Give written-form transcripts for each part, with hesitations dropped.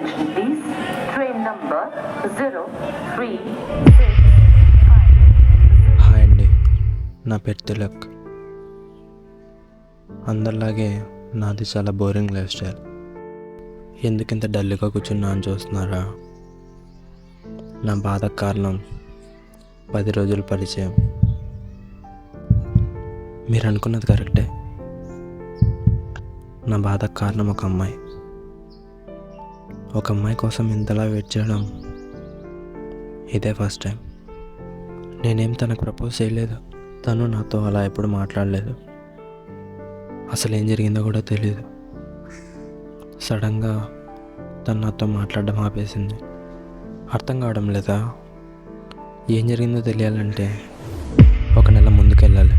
Attention please. Train number 036. Hi అండి, నా పేరు తిలక్. అందరిలాగే నాది చాలా బోరింగ్ లైఫ్ స్టైల్. ఎందుకింత డల్గా కూర్చున్నా అని చూస్తున్నారా? నా బాధకు కారణం 10 రోజుల పరిచయం. మీరు అనుకున్నది కరెక్టే. నా బాధకు కారణం ఒక అమ్మాయి కోసం ఇంతలా వెయిట్ చేయడం ఇదే ఫస్ట్ టైం. నేనేం తనకు ప్రపోజ్ చేయలేదు, తను నాతో అలా ఎప్పుడు మాట్లాడలేదు. అసలు ఏం జరిగిందో కూడా తెలియదు. సడన్గా తను నాతో మాట్లాడడం ఆపేసింది. అర్థం కావడం లేదా? ఏం జరిగిందో తెలియాలంటే 1 నెల ముందుకు వెళ్ళాలి.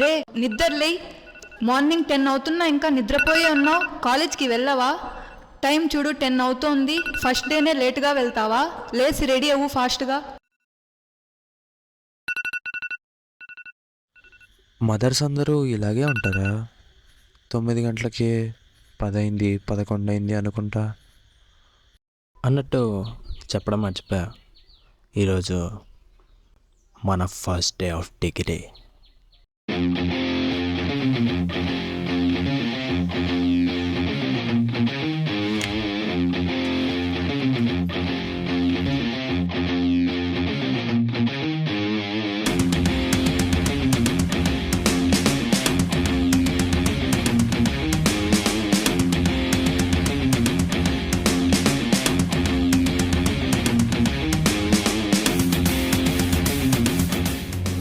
రే నిద్రలే, మార్నింగ్ 10 అవుతున్నా ఇంకా నిద్రపోయి ఉన్నావు. కాలేజ్కి వెళ్ళవా? టైం చూడు 10 అవుతోంది. ఫస్ట్ డేనే లేట్గా వెళ్తావా? లేచి రెడీ అవ్వు ఫాస్ట్గా. మదర్స్ అందరూ ఇలాగే ఉంటారా? 9 గంటలకి 10 అయింది, 11 అయింది అనుకుంటా. అన్నట్టు చెప్పడం మర్చిపోయా, ఈరోజు మన ఫస్ట్ డే ఆఫ్ డిగ్రీ.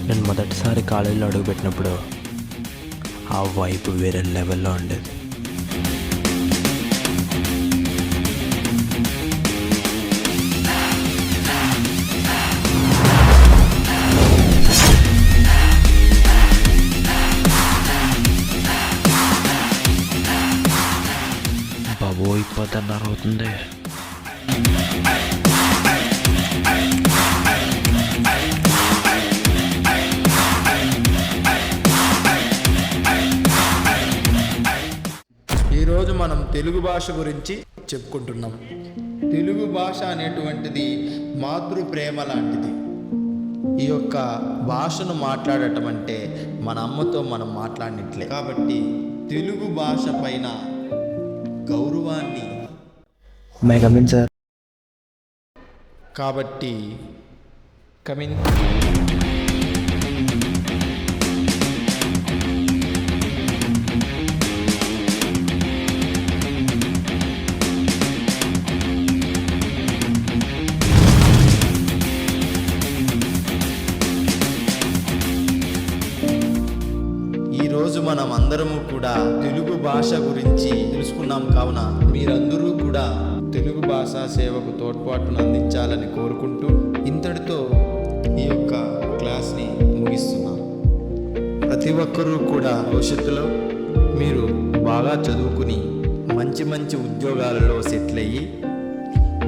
నేను మొదటిసారి కాలేజీలో అడుగుపెట్టినప్పుడు ఆ వైపు వేరే లెవెల్లో ఉండేది. బాబోయ్ 10:30 అవుతుంది. ఈరోజు మనం తెలుగు భాష గురించి చెప్పుకుంటున్నాం. తెలుగు భాష అనేటువంటిది మాతృ ప్రేమ లాంటిది. ఈ యొక్క భాషను మాట్లాడటం అంటే మన అమ్మతో మనం మాట్లాడినట్లే. కాబట్టి తెలుగు భాష పైన గౌరవాన్ని మే కమిన్ సార్. కాబట్టి కమిన్. ఈరోజు మనం అందరము కూడా తెలుగు భాష గురించి తెలుసుకున్నాం. కావున మీరందరూ కూడా తెలుగు భాషా సేవకు తోడ్పాటును అందించాలని కోరుకుంటూ ఇంతటితో ఈ యొక్క క్లాస్ని ముగిస్తున్నాం. ప్రతి ఒక్కరూ కూడా భవిష్యత్తులో మీరు బాగా చదువుకుని మంచి మంచి ఉద్యోగాలలో సెటిల్ అయ్యి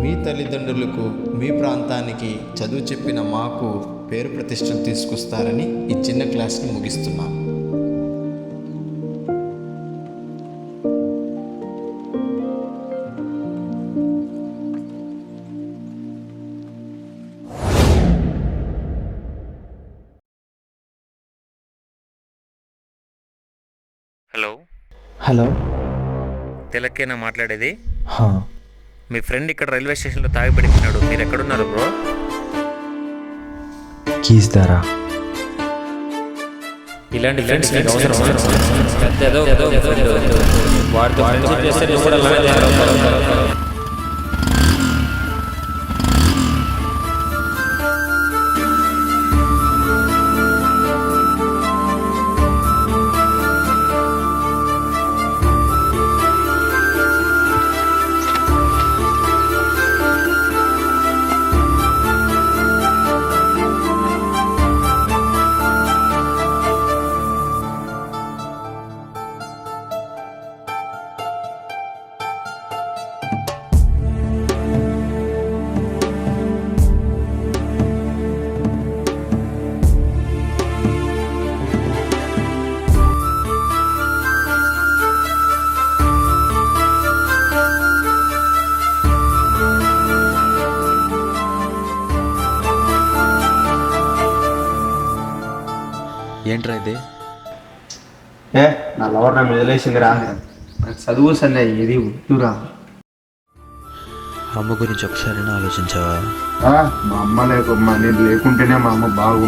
మీ తల్లిదండ్రులకు మీ ప్రాంతానికి చదువు చెప్పిన మాకు పేరు ప్రతిష్టలు తీసుకొస్తారని ఈ చిన్న క్లాస్ని ముగిస్తున్నాం. హలో, తిలక్కేనా మాట్లాడేది? హా. మీ ఫ్రెండ్ ఇక్కడ రైల్వే స్టేషన్లో తాగి పడిపోయినాడు. మీరు ఎక్కడున్నారు బ్రో? కీస్ దారా? ఇలాంటి ఫ్రెండ్స్ మీకు అవసరం? వాడితో ఫ్రెండ్షిప్ చేస్తే నువ్వు కూడా అలానే తయారవుతావు. లవర్ నన్ను వదిలేసింది రా. నాకు చదువు సందే ఏది వద్దురా. అమ్మ గురించి ఒకసారి ఆలోచించావా? మా అమ్మ లేకమ్మా, నేను లేకుంటేనే మా అమ్మ బాగు.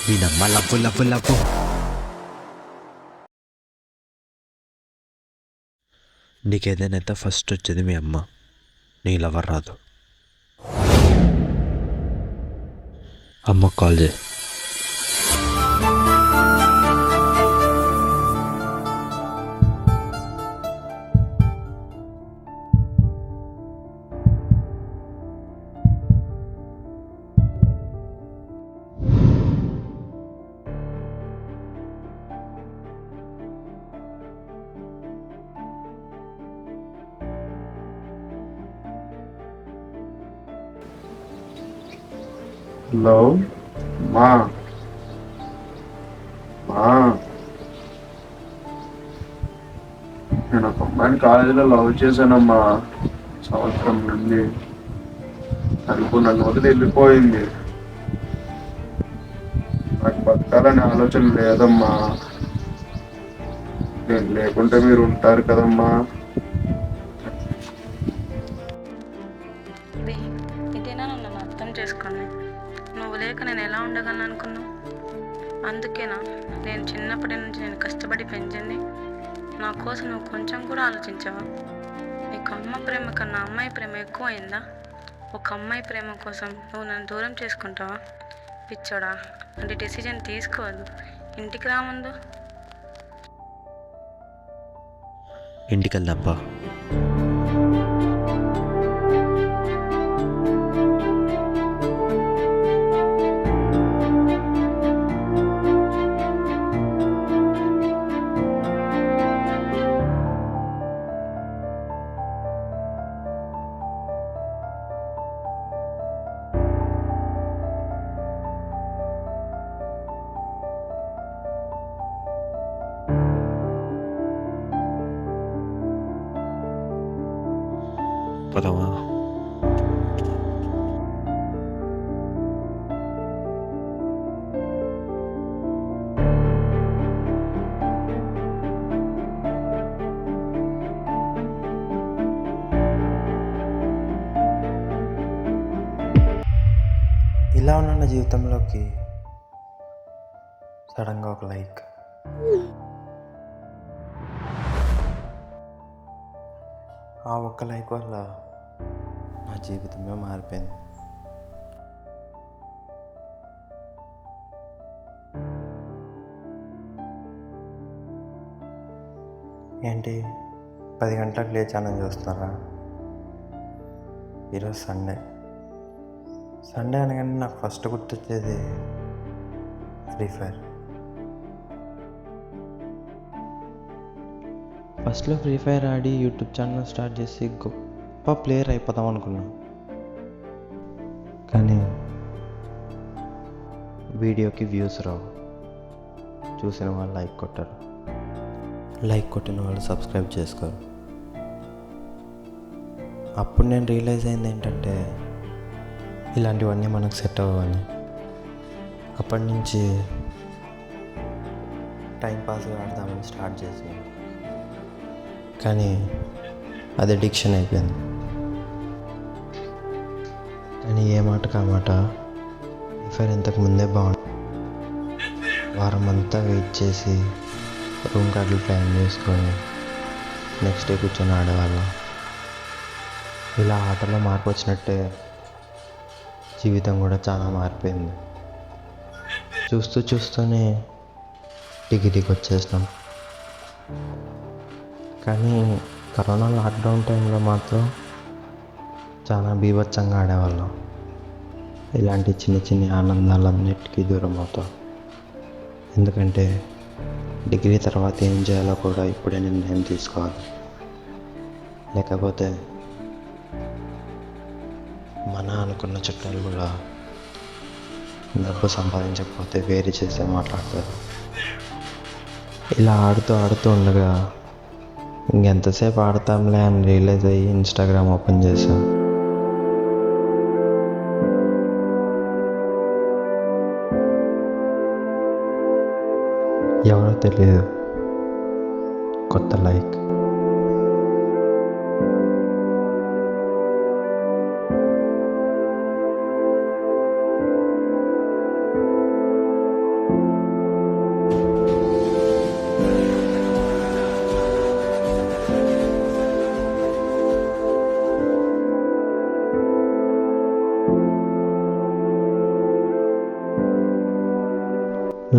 వీడమ్మ లవ్వు లవ్వు లవ్వు. నీకేదైనా ఫస్ట్ వచ్చేది మీ అమ్మ, నీ లవర్ రాదు. అమ్మకు కాల్ చేయి. హలో మా నేను ఒక అమ్మాయిని కాలేజీలో లవ్ చేశానమ్మా. సంవత్సరం నుండి నన్ను వదిలి వెళ్ళిపోయింది. నాకు బతకాలనే ఆలోచన లేదమ్మా. నేను లేకుంటే మీరు ఉంటారు కదమ్మా. ఇదేనా నన్ను అర్థం చేసుకుని, నువ్వు లేక నేను ఎలా ఉండగలను అనుకున్నావు? అందుకేనా నేను చిన్నప్పటి నుంచి నేను కష్టపడి పెంచింది? నా కోసం నువ్వు కొంచెం కూడా ఆలోచించావా? నీకు అమ్మ ప్రేమ కన్నా అమ్మాయి ప్రేమ ఎక్కువైందా? ఒక అమ్మాయి ప్రేమ కోసం నువ్వు నన్ను దూరం చేసుకుంటావా? పిచ్చోడా, అంటే డెసిజన్ తీసుకోవద్దు. ఇంటికి రా ముందు. ఇంటికి వెళ్దాంపా. పదమా? ఇలా ఉన్న నా జీవితంలోకి సడన్గా ఒక లైక్. ఆ ఒక్క లైక్ వల్ల నా జీవితమే మారిపోయింది. ఏంటి 10 గంటలకు లేచానని చూస్తున్నారా? ఈరోజు సండే అనగానే నాకు ఫస్ట్ గుర్తొచ్చేది ఫ్రీ ఫైర్. ఫస్ట్లో ఫ్రీ ఫైర్ ఆడి యూట్యూబ్ ఛానల్ స్టార్ట్ చేసి గొప్ప ప్లేయర్ అయిపోదాం అనుకున్నా. కానీ వీడియోకి వ్యూస్ రావు, చూసిన వాళ్ళు లైక్ కొట్టరు, లైక్ కొట్టిన వాళ్ళు సబ్స్క్రైబ్ చేసుకోరు. అప్పుడు నేను రియలైజ్ అయింది ఏంటంటే ఇలాంటివన్నీ మనకు సెట్ అవ్వని. అప్పటి నుంచి టైంపాస్గా ఆడదామని స్టార్ట్ చేసి, కానీ అది అడిక్షన్ అయిపోయింది. కానీ ఏ మాట కామాట ఫైర్ ఇంతకు ముందే బాగుంది. వారం అంతా వెయిట్ చేసి రూమ్ కార్డులు ప్లాన్ చేసుకొని నెక్స్ట్ డే కూర్చొని ఆడేవాళ్ళం. ఇలా ఆటలో మార్పు వచ్చినట్టే జీవితం కూడా చాలా మారిపోయింది. చూస్తూనే డిగ్రీకి వచ్చేసినాం. కానీ కరోనా లాక్డౌన్ టైంలో మాత్రం చాలా బీభత్సంగా ఆడేవాళ్ళం. ఇలాంటి చిన్న ఆనందాలన్నిటికీ దూరం అవుతాం. ఎందుకంటే డిగ్రీ తర్వాత ఏం చేయాలో కూడా ఇప్పుడే నిర్ణయం తీసుకోవాలి. లేకపోతే మన అనుకున్న చుట్టాలు కూడా డబ్బు సంపాదించకపోతే వేరే చేస్తే మాట్లాడతారు. ఇలా ఆడుతూ ఉండగా ఇంకెంతసేపు ఆడతాంలే అని రియలైజ్ అయ్యి ఇన్స్టాగ్రామ్ ఓపెన్ చేశాం. ఎవరో తెలియదు, కొత్త లైక్.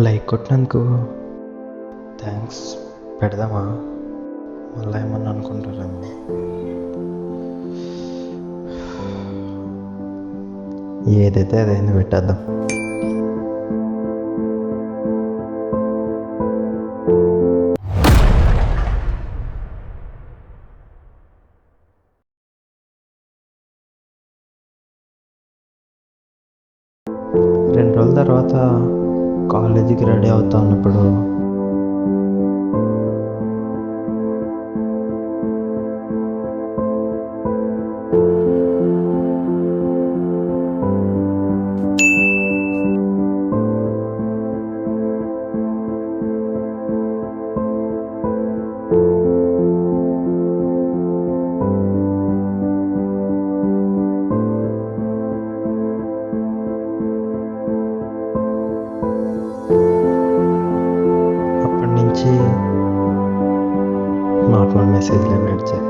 లైక్ కొట్టినందుకు థ్యాంక్స్ పెడదామా? మళ్ళీ ఏమన్నా అనుకుంటారేమో. ఏదైతే అదైంది, పెట్టేద్దాం. రెండు రోజుల తర్వాత కాలేజీకి రెడీ అవుతా ఉన్నప్పుడు అప్పటి నుంచి నార్మల్ మెసేజ్లే నడిచాయి.